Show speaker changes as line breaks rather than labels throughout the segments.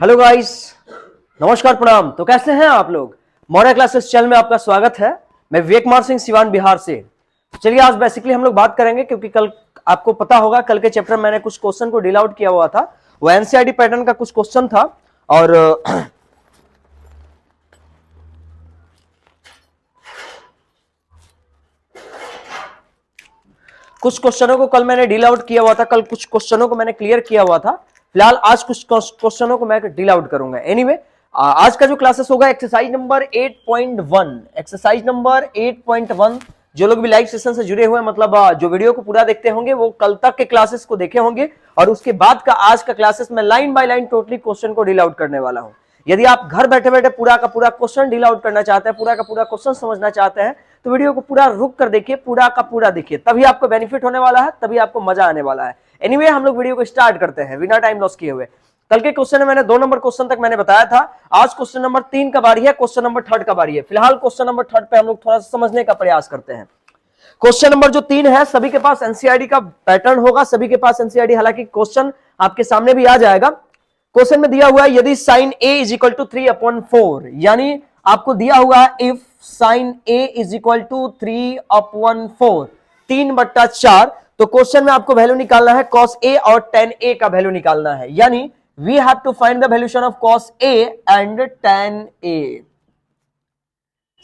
Hello guys, नमस्कार प्रणाम। तो कैसे हैं आप लोग? मॉडर्न क्लासेस चैनल में आपका स्वागत है। मैं विवेक कुमार सिंह सिवान बिहार से। चलिए आज बेसिकली हम लोग बात करेंगे, क्योंकि कल आपको पता होगा कल के चैप्टर में मैंने कुछ क्वेश्चन को डील आउट किया हुआ था। वो एनसीईआरटी पैटर्न का कुछ क्वेश्चन था और कुछ क्वेश्चनों को कल मैंने डील आउट किया हुआ था। कल कुछ क्वेश्चनों को मैंने क्लियर किया हुआ था। फिलहाल आज कुछ क्वेश्चनों को मैं डील आउट करूंगा। एनीवे, आज का जो क्लासेस होगा एक्सरसाइज नंबर 8.1। एक्सरसाइज नंबर 8.1 जो लोग भी लाइव सेशन से जुड़े हुए हैं, मतलब जो वीडियो को पूरा देखते होंगे वो कल तक के क्लासेस को देखे होंगे, और उसके बाद का आज का क्लासेस में line by line totally question को डील आउट करने वाला हूं। यदि आप घर बैठे बैठे पूरा का पूरा क्वेश्चन डील आउट करना चाहते हैं, पूरा का पूरा क्वेश्चन समझना चाहते हैं, तो वीडियो को पूरा रुक कर देखिए, पूरा का पूरा देखिए, तभी आपको बेनिफिट होने वाला है, तभी आपको मजा आने वाला है। एनीवे, हम लोग वीडियो को स्टार्ट करते हैं बिना टाइम लॉस किए हुए। कल के क्वेश्चन में मैंने 2 नंबर क्वेश्चन तक मैंने बताया था। आज क्वेश्चन नंबर 3 का बारी है, क्वेश्चन नंबर 3 का बारी है। फिलहाल क्वेश्चन नंबर 3 पे हम लोग थोड़ा सा समझने का प्रयास करते हैं। क्वेश्चन नंबर जो 3 है, सभी के पास एनसीईआरटी का पैटर्न होगा, सभी के पास एनसीईआरटी, हालांकि क्वेश्चन आपके सामने भी आ जाएगा। क्वेश्चन में दिया हुआ है यदि sine a is equal to 3/4, यानी आपको दिया हुआ है if sine a is equal to 3/4, 3/4, तो क्वेश्चन में आपको वैल्यू निकालना है cos a और tan a का वैल्यू निकालना है, यानी we have to find the valuation of cos a and tan a।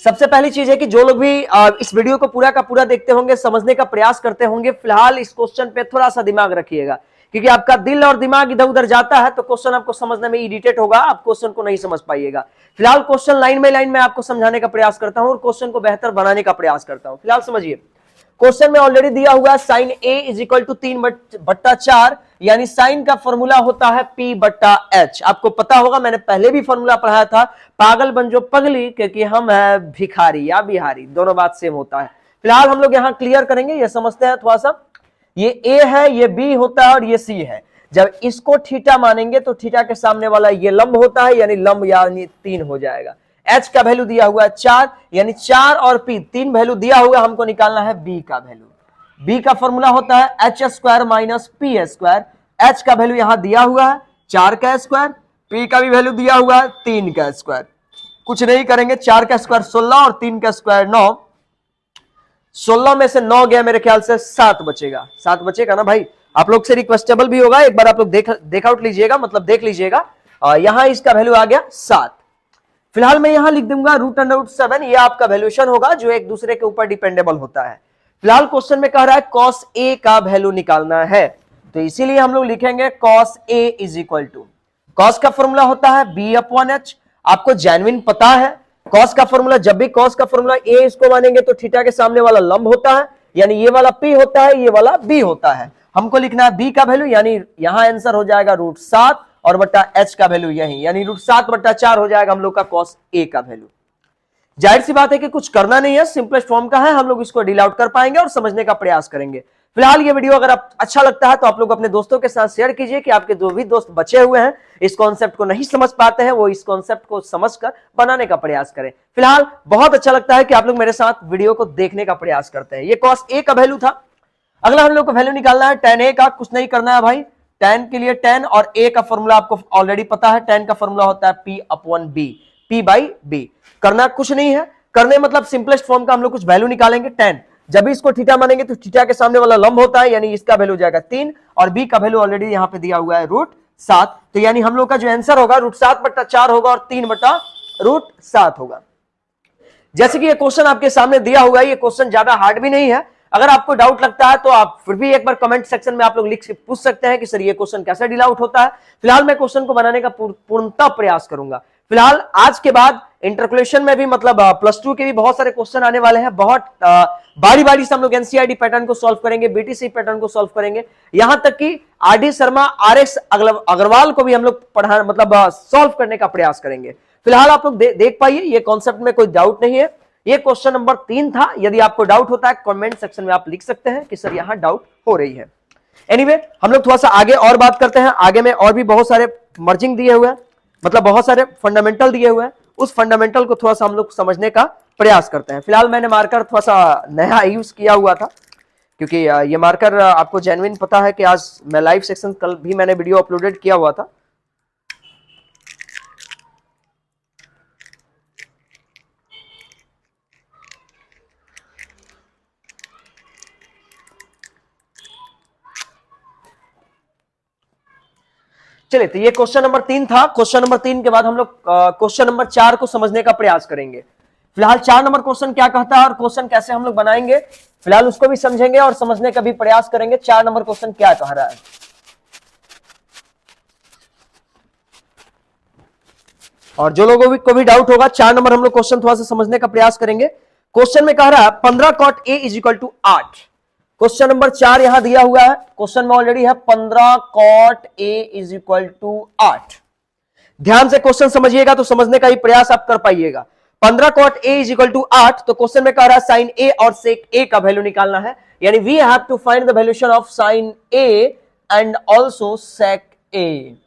सबसे पहली चीज है कि जो लोग भी इस वीडियो को पूरा का पूरा देखते होंगे, समझने का प्रयास करते होंगे, फिलहाल इस क्वेश्चन पे थोड़ा सा दिमाग रखिएगा, क्योंकि आपका दिल और दिमाग इधर उधर जाता है तो क्वेश्चन आपको समझने में इरिटेट होगा, आप क्वेश्चन को नहीं समझ पाइएगा। फिलहाल क्वेश्चन लाइन बाय लाइन में आपको समझाने का प्रयास करता हूं और क्वेश्चन को बेहतर बनाने का प्रयास करता हूं। फिलहाल समझिए, क्वेश्चन में ऑलरेडी दिया हुआ है sine a is equal to 3/4, यानी साइन का फॉर्मूला होता है p/h। आपको पता होगा, मैंने पहले भी फॉर्मूला पढ़ाया था, पागल बन जो पगली, क्योंकि हम है भिखारी या बिहारी, दोनों बात सेम होता है। फिलहाल हम लोग यहां क्लियर करेंगे, ये समझते हैं थोड़ा सा। ये a है, ये b होता है और ये c है। जब इसको थीटा मानेंगे तो थीटा के सामने वाला ये लंब होता है, यानी लंब, यानी 3 हो जाएगा। h का वैल्यू दिया हुआ है 4, यानी 4 और p 3 वैल्यू दिया हुआ, हमको निकालना है b का वैल्यू। b का फॉर्मूला होता है h² माइनस p²। h का वैल्यू यहां दिया हुआ है 4 का स्क्वायर, p का भी वैल्यू दिया हुआ है 3 का स्क्वायर। कुछ नहीं करेंगे, 4 का स्क्वायर 16 और 3 का स्क्वायर 9। 16 में से 9 गया, मेरे ख्याल से 7 बचेगा। 7 बचेगा ना भाई? आप लोग से रिक्वेस्टेबल भी होगा, एक बार आप लोग देख आउट लीजिएगा, मतलब देख लीजिएगा। यहां इसका वैल्यू आ गया 7। फिलहाल मैं यहां लिख दूंगा √7, ये आपका वैल्यूएशन होगा जो एक दूसरे के ऊपर डिपेंडेबल होता है। फिलहाल क्वेश्चन में कह रहा है cos a का वैल्यू निकालना है, तो इसीलिए हम लोग लिखेंगे cos a is equal to, cos का फॉर्मूला होता है b/h। आपको जेन्युइन पता है cos का फॉर्मूला, जब भी cos का फॉर्मूला a इसको मानेंगे तो थीटा के सामने वाला लंब होता है, यानी ये वाला p होता है, ये वाला b होता है। हमको लिखना है b का वैल्यू, यानी यहां आंसर हो जाएगा √7 और बट्टा h का वैल्यू यही, यानी √7/4 हो जाएगा हम लोग का cos a का वैल्यू। जाहिर सी बात है कि कुछ करना नहीं है, सिंपलेस्ट फॉर्म का है, हम लोग इसको डील आउट कर पाएंगे और समझने का प्रयास करेंगे। फिलहाल ये वीडियो अगर आप अच्छा लगता है तो आप लोग अपने दोस्तों के साथ शेयर कीजिए, कि आपके जो भी दोस्त बचे हुए हैं इस कॉन्सेप्ट को नहीं समझ पाते हैं, वो इस कॉन्सेप्ट को समझकर बनाने का प्रयास करें। फिलहाल बहुत अच्छा लगता है कि आप लोग मेरे साथ वीडियो को देखने का प्रयास करते हैं। ये cos a का वैल्यू था। अगला हम लोग को वैल्यू निकालना है tan a का। कुछ नहीं करना है भाई, tan के लिए tan और a का फॉर्मूला आपको ऑलरेडी पता है, tan का फॉर्मूला होता है p/b, p/b। करना कुछ नहीं है, करने मतलब सिंपलेस्ट फॉर्म का हम लोग कुछ वैल्यू निकालेंगे। tan जब भी इसको थीटा मानेंगे तो थीटा के सामने वाला लंब होता है, यानी इसका वैल्यू हो जाएगा 3 और b का वैल्यू ऑलरेडी यहां पे दिया हुआ है √7, तो यानी हम लोग का जो आंसर होगा √7/4 होगा और 3/√7 होगा। जैसे कि ये क्वेश्चन आपके सामने दिया हुआ है, ये क्वेश्चन ज्यादा हार्ड भी नहीं है। अगर आपको डाउट लगता है तो आप फिर भी एक बार कमेंट सेक्शन में आप लोग लिख के पूछ सकते हैं कि सर ये क्वेश्चन कैसे डील आउट होता है। फिलहाल मैं क्वेश्चन को बनाने का पूर्णतः प्रयास करूंगा। फिलहाल आज के बाद इंटरकुलेशन में भी, मतलब +2 के भी बहुत सारे क्वेश्चन आने वाले हैं। बहुत बारी बारी से हम लोग एनसीईआरटी पैटर्न को सॉल्व करेंगे, बीटीसी पैटर्न को सॉल्व करेंगे, यहां तक कि आरडी शर्मा, आरएस अग्रवाल को भी हम लोग पढ़ा, मतलब सॉल्व करने का प्रयास करेंगे। फिलहाल आप लोग देख पाइए, ये कॉन्सेप्ट में कोई डाउट नहीं है। ये क्वेश्चन नंबर 3 था। यदि आपको डाउट होता है कमेंट सेक्शन में आप लिख सकते हैं कि सर यहां डाउट हो रही है। एनीवे, हम लोग थोड़ा सा आगे और बात करते हैं। आगे में और भी बहुत सारे मर्जिंग दिए हुए हैं, मतलब बहुत सारे फंडामेंटल दिए हुए हैं, उस फंडामेंटल को थोड़ा सा हम लोग समझने का प्रयास करते हैं। फिलहाल मैंने मार्कर थोड़ा सा नया यूज किया हुआ था। क्योंकि ये मार्कर आपको जेन्युइन पता है कि आज मैं लाइव सेक्शन, कल भी मैंने वीडियो अपलोडेड किया हुआ था। चलिए, तो ये क्वेश्चन नंबर 3 था। क्वेश्चन नंबर 3 के बाद हम लोग क्वेश्चन नंबर 4 को समझने का प्रयास करेंगे। फिलहाल 4 नंबर क्वेश्चन क्या कहता है और क्वेश्चन कैसे हम लोग बनाएंगे, फिलहाल उसको भी समझेंगे और समझने का भी प्रयास करेंगे। 4 नंबर क्वेश्चन क्या कह रहा है। और जो लोगों को भी डाउट होगा, 4 नंबर हम लोग क्वेश्चन थोड़ा सा समझने का प्रयास करेंगे। क्वेश्चन में कह रहा है 15 cot a is equal to 8। Question number 4 यहां दिया हुआ है, क्वेश्चन में ऑलरेडी है 15 cot a is equal to 8। ध्यान से क्वेश्चन समझिएगा तो समझने का ही प्रयास आप कर पाइएगा। 15 cot a is equal to 8, तो क्वेश्चन में कह रहा है साइन ए और सेक ए का वैल्यू निकालना है, यानी we have to find the valuation of sine A and also sec A.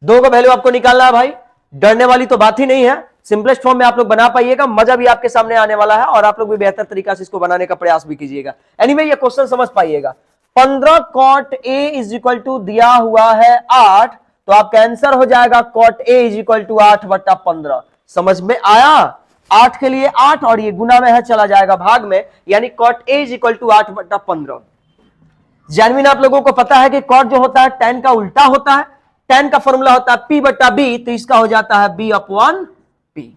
दो का वैल्यू आपको निकालना है भाई, डरने वाली तो बात ही नहीं है। सिंपलेस्ट फॉर्म में आप लोग बना पाइएगा, मजा भी आपके सामने आने वाला है और आप लोग भी बेहतर तरीका से इसको बनाने का प्रयास भी कीजिएगा। एनीवे ये क्वेश्चन समझ पाइएगा। 15 cot a is equal to दिया हुआ है 8, तो आपका आंसर हो जाएगा cot a is equal to 8/15। समझ में आया? 8 के लिए 8 और ये गुना में है, चला जाएगा भाग में, यानी cot a is equal to 8/15। Genuine आप लोगों को पता है कि कॉट जो होता है tan का उल्टा होता है, tan का फॉर्मूला होता है P/B, तो इसका हो जाता है B/P।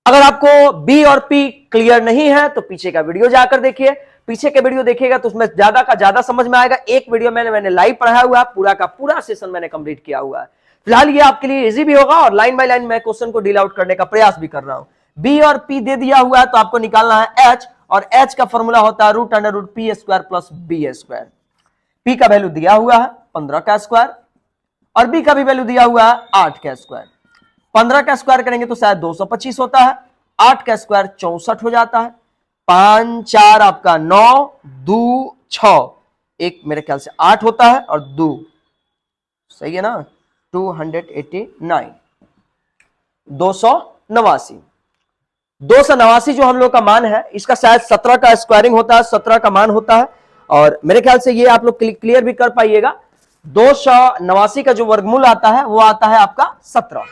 अगर आपको B और P क्लियर नहीं है तो पीछे का वीडियो जाकर देखिए, पीछे के वीडियो देखिएगा तो उसमें ज्यादा का ज्यादा समझ में आएगा। एक वीडियो मैंने लाइव पढ़ाया हुआ है, पूरा का पूरा सेशन मैंने कंप्लीट किया हुआ है। फिलहाल ये आपके लिए इजी भी होगा और लाइन बाय लाइन मैं क्वेश्चन को डील आउट करने का प्रयास भी कर रहा हूं। B और P दे दिया हुआ है तो आपको निकालना है H, और H का फॉर्मूला होता है √P² + B²। P का वैल्यू दिया हुआ है 15 का स्क्वायर और B का भी वैल्यू दिया हुआ है 8 का स्क्वायर। 15 का स्क्वायर करेंगे तो शायद 225 होता है, 8 का स्क्वायर 64 हो जाता है, 5 4 आपका 9, 2 6, एक मेरे ख्याल से 8 होता है और 2 सही है ना, 289, 289। 289 जो हम लोग का मान है, इसका शायद 17 का स्क्वायरिंग होता है, 17 का मान होता है, और मेरे ख्याल से ये आप लोग क्लियर भी कर पाइएगा। 289 का जो वर्गमूल आता है वो आता है आपका 17।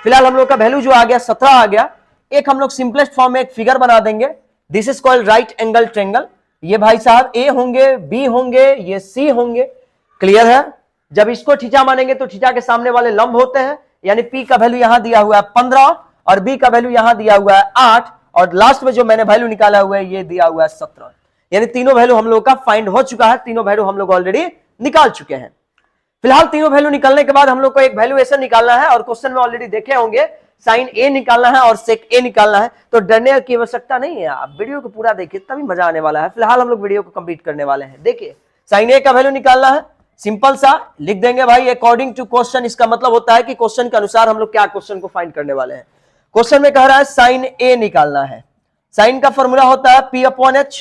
फिलहाल हम लोग का वैल्यू जो आ गया 17 आ गया। एक हम लोग सिंपलेस्ट फॉर्म में एक फिगर बना देंगे, this is called right angle triangle. ये भाई साहब ए होंगे, बी होंगे, ये सी होंगे, क्लियर है। जब इसको थीटा मानेंगे तो थीटा के सामने वाले लंब होते हैं, यानी पी का वैल्यू यहां दिया हुआ है 15 और बी का वैल्यू यहां दिया हुआ है 8, और लास्ट में जो मैंने वैल्यू निकाला हुआ है ये दिया हुआ है 17। यानी तीनों वैल्यू हम लोग का फाइंड हो चुका है, तीनों वैल्यू हम लोग ऑलरेडी निकाल चुके हैं। फिलहाल तीनों वैल्यू निकालने के बाद हम लोग को एक वैल्यू ऐसा निकालना है, और क्वेश्चन में ऑलरेडी देखे होंगे साइन ए निकालना है और सेक ए निकालना है, तो डरने की आवश्यकता नहीं है। आप वीडियो को पूरा देखिए तभी मजा आने वाला है। फिलहाल हम लोग वीडियो को कंप्लीट करने वाले हैं। देखिए साइन ए का वैल्यू निकालना है, सिंपल सा लिख देंगे भाई अकॉर्डिंग टू क्वेश्चन। इसका मतलब होता है कि क्वेश्चन के अनुसार हम लोग क्या क्वेश्चन को फाइंड करने वाले हैं। क्वेश्चन में कह रहा है साइन ए निकालना है, साइन का फॉर्मूला होता है P/H,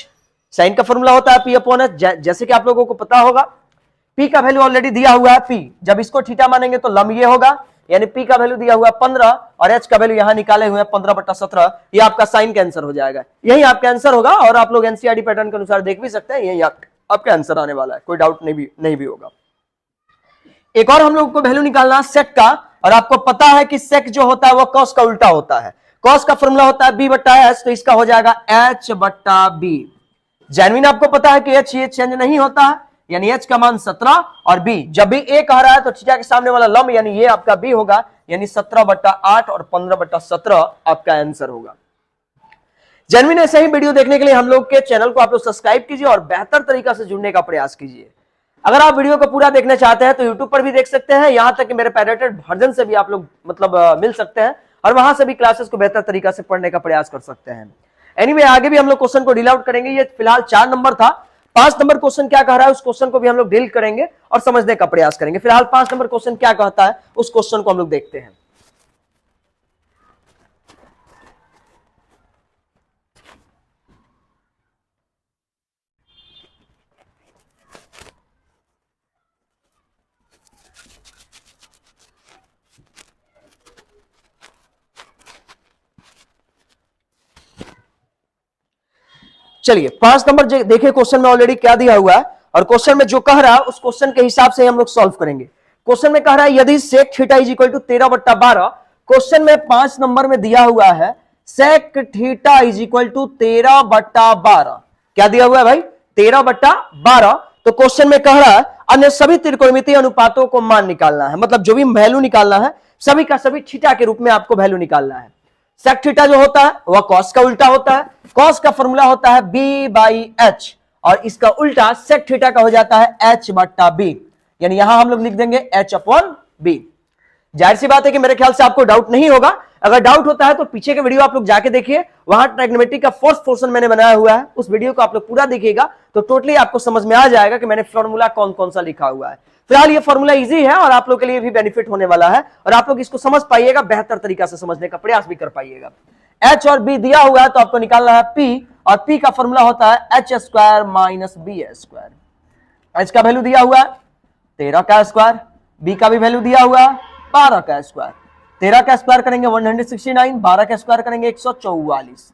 साइन का फॉर्मूला होता है P/H, जैसे कि आप लोगों को पता होगा। P का वैल्यू ऑलरेडी दिया हुआ है P, जब इसको थीटा मानेंगे तो लंब ये होगा, यानी P का वैल्यू दिया हुआ है 15 और H का वैल्यू यहां निकाले हुए हैं 15/17। ये आपका साइन का आंसर हो जाएगा, यही आपका आंसर होगा। और आप लोग एनसीईआरटी पैटर्न के अनुसार देख भी सकते हैं, यही आपका आंसर आने वाला है, कोई डाउट नहीं भी होगा। एक और हम लोग को वैल्यू निकालना है सेक का, और आपको पता है कि सेक जो होता है वो कॉस का उल्टा होता है। कॉस का फॉर्मूला होता है B/H, तो इसका हो जाएगा H/B। जेन्युइन आपको पता है कि H ये चेंज नहीं होता है, यानी H का मान 17 और B, जब भी A कह रहा है तो थीटा के सामने वाला लंब यानी ये आपका B होगा, यानी 17/8 और 15/17 आपका आंसर होगा। जेन्युइन ऐसे ही वीडियो देखने के लिए हम लोग के चैनल को आप लोग सब्सक्राइब कीजिए और बेहतर तरीका से जुड़ने का प्रयास कीजिए। अगर आप वीडियो को पूरा देखना चाहते हैं तो यूट्यूब पर भी देख सकते हैं, यहां तक कि मेरे पैरेटेड वर्जन से भी आप लोग मिल सकते हैं, और वहां से भी क्लासेस को बेहतर तरीका से पढ़ने का प्रयास कर सकते हैं। एनीवे आगे भी हम लोग क्वेश्चन को डील आउट करेंगे। ये फिलहाल 4 नंबर था, 5 नंबर क्वेश्चन क्या कह रहा है उस क्वेश्चन को भी हम लोग डील करेंगे और समझने का प्रयास करेंगे। फिलहाल 5 नंबर क्वेश्चन क्या कहता है उस क्वेश्चन को हम लोग देखते हैं। चलिए 5 नंबर देखिए क्वेश्चन में ऑलरेडी क्या दिया हुआ है और क्वेश्चन में जो कह रहा है उस क्वेश्चन के हिसाब से हम लोग सॉल्व करेंगे। क्वेश्चन में कह रहा है यदि sec theta is equal to 13/12, question में 5 नंबर में दिया हुआ है sec theta is equal to 13/12। क्या दिया हुआ है भाई? 13/12। तो क्वेश्चन में कह रहा है अन्य सभी त्रिकोणमितीय अनुपातों को मान निकालना है, मतलब जो भी वैल्यू निकालना है सभी का सभी थीटा के रूप में आपको वैल्यू निकालना है। सेक थीटा जो होता है वह कॉस का उल्टा होता है। कॉस का फॉर्मूला होता है b/h और इसका उल्टा सेक थीटा का हो जाता है h/b, यानी यहां हम लोग लिख देंगे h/b। जाहिर सी बात है कि मेरे ख्याल से आपको डाउट नहीं होगा। अगर डाउट होता है तो पीछे के वीडियो आप लोग जाके देखिए, वहां ट्रिग्नोमेट्री का फर्स्ट पोर्शन मैंने बनाया हुआ है, उस वीडियो को आप लोग पूरा देखिएगा तो टोटली आपको समझ में आ जाएगा कि मैंने फॉर्मूला कौन कौन सा लिखा हुआ है। फिलहाल ये फॉर्मूला इजी है और आप लोग के लिए भी बेनिफिट होने वाला है और आप लोग इसको समझ पाइएगा, बेहतर तरीका से समझने का प्रयास भी कर पाइएगा। h और b दिया हुआ है तो आपको निकालना है p और p का फॉर्मूला होता है h² - b²। h का वैल्यू दिया हुआ है 13 का स्क्वायर, b का भी वैल्यू दिया हुआ है 12 का स्क्वायर। 13 का स्क्वायर करेंगे 169, 12 का स्क्वायर करेंगे 144।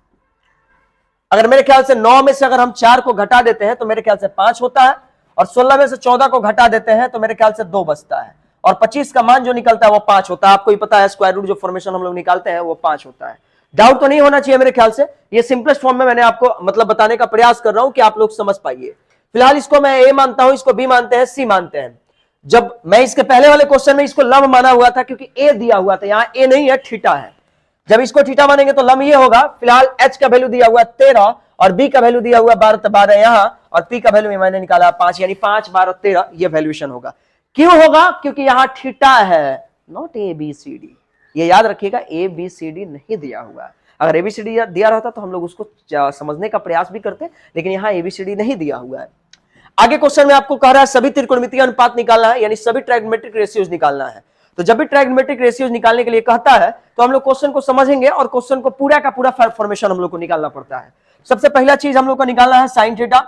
अगर मेरे ख्याल से 9 में से अगर हम 4 को घटा देते हैं तो मेरे ख्याल से 5 होता है और 16 में से 14 को घटा देते हैं तो मेरे ख्याल से 2 बचता है और 25 का मान जो निकलता है वो 5 होता है। आपको ही पता है स्क्वायर रूट जो फॉर्मेशन हम लोग निकालते हैं वो 5 होता है। डाउट तो नहीं होना चाहिए मेरे ख्याल से, ये सिंपलेस्ट फॉर्म में मैंने आपको मतलब बताने का प्रयास कर रहा हूं कि आप लोग समझ पाइए। फिलहाल इसको मैं ए मानता हूं, इसको बी मानते हैं, सी मानते हैं। जब मैं इसके पहले वाले क्वेश्चन में इसको लंब माना हुआ था क्योंकि ए दिया हुआ था, यहां ए नहीं है थीटा है। जब इसको थीटा मानेंगे तो लंब ये होगा। फिलहाल h का वैल्यू दिया हुआ 13 और b का वैल्यू दिया हुआ 12 यहां और p का वैल्यू मैंने निकाला 5, यानी 5, 12, 13 ये वैल्यूएशन होगा। क्यों होगा? क्योंकि यहां थीटा है, not A B C D. ये याद रखिएगा, ए बी सी डी नहीं दिया हुआ है। अगर एबीसीडी दिया रहता तो हम लोग उसको समझने का प्रयास भी करते, लेकिन यहां एबीसीडी नहीं दिया हुआ है। आगे क्वेश्चन में आपको कह रहा है सभी त्रिकोणमितीय अनुपात निकालना है, यानी सभी ट्रायगोनोमेट्रिक रेशियोज निकालना है। तो जब भी ट्रायगोनोमेट्रिक रेशियोज निकालने के लिए कहता है तो हम लोग क्वेश्चन को समझेंगे और क्वेश्चन को पूरा का पूरा फॉर्मेशन हम लोग को निकालना पड़ता है। सबसे पहला चीज हम लोग को निकालना है साइन थीटा।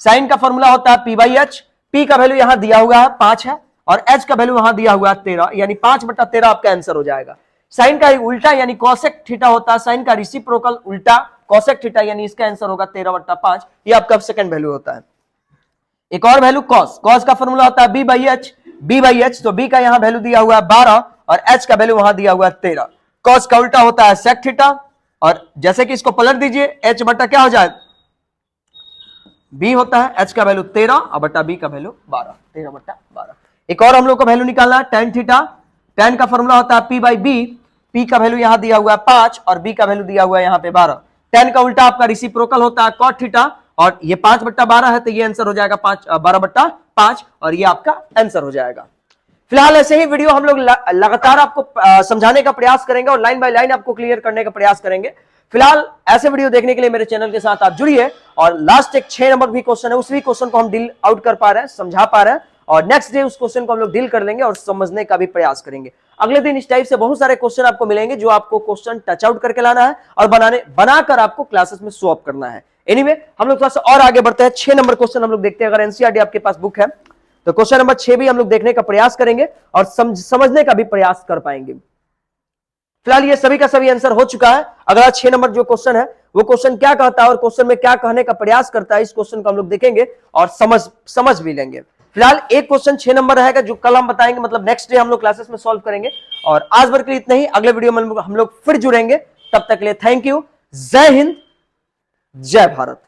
साइन का फॉर्मूला होता है p/h। p का वैल्यू यहां दिया हुआ है 5 है और h का वैल्यू वहां दिया हुआ है 13, यानी 5/13 आपका आंसर हो जाएगा। साइन का उल्टा यानी कोसेक थीटा होता है, साइन का रेसिप्रोकल उल्टा कोसेक थीटा, यानी इसका आंसर होगा 13/5। ये आपका सेकंड वैल्यू होता है। एक और वैल्यू कॉस। कॉस का फॉर्मूला होता है b/h। b/h तो b का यहां वैल्यू दिया हुआ है 12 और h का वैल्यू वहां दिया हुआ है 13। कॉस का उल्टा होता है सेक थीटा और जैसे कि इसको पलट दीजिए h बटा क्या हो जाए b होता है, h का वैल्यू 13 और बटा b का वैल्यू 12, 13/12। एक और हम लोग को वैल्यू निकालना है tan थीटा। tan का फॉर्मूला होता है p/b। p का वैल्यू यहां दिया हुआ है 5 और b का वैल्यू दिया हुआ है यहां पे 12। tan का उल्टा आपका रेसिप्रोकल होता है cot थीटा और ये 5/12 है तो ये आंसर हो जाएगा 12/5 और ये आपका आंसर हो जाएगा। फिलहाल ऐसे ही वीडियो हम लोग लगातार आपको समझाने का प्रयास करेंगे और लाइन बाय लाइन आपको क्लियर करने का प्रयास करेंगे। फिलहाल ऐसे वीडियो देखने के लिए मेरे चैनल के साथ आप जुड़िए और लास्ट एक 6 नंबर भी क्वेश्चन है, उसी क्वेश्चन को हम डील आउट कर पा रहे हैं, समझा पा रहे हैं और नेक्स्ट डे उस क्वेश्चन को हम लोग डील कर लेंगे और समझने का भी प्रयास करेंगे। अगले दिन इस टाइप से बहुत सारे क्वेश्चन आपको मिलेंगे जो आपको क्वेश्चन टच आउट करके लाना है और बनाकर आपको क्लासेस में शो अप करना है। एनीवे हम लोग थोड़ा सा और आगे बढ़ते हैं। 6 नंबर क्वेश्चन हम लोग देखते हैं। अगर एनसीईआरटी आपके पास बुक है तो क्वेश्चन नंबर 6 भी हम लोग देखने का प्रयास करेंगे और समझने का भी प्रयास कर पाएंगे। फिलहाल ये सभी का सभी आंसर हो चुका है। अगला 6 नंबर जो क्वेश्चन है वो क्वेश्चन क्या कहता है और क्वेश्चन में क्या कहने का प्रयास करता है, इस क्वेश्चन को हम लोग देखेंगे और समझ भी लेंगे। फिलहाल एक क्वेश्चन 6 नंबर रहेगा जो कल हम बताएंगे, मतलब नेक्स्ट डे हम लोग क्लासेस में सॉल्व करेंगे। और आज भर के लिए इतना ही, अगले वीडियो में हम लोग फिर जुड़ेंगे। तब तक के लिए थैंक यू। जय हिंद, जय भारत।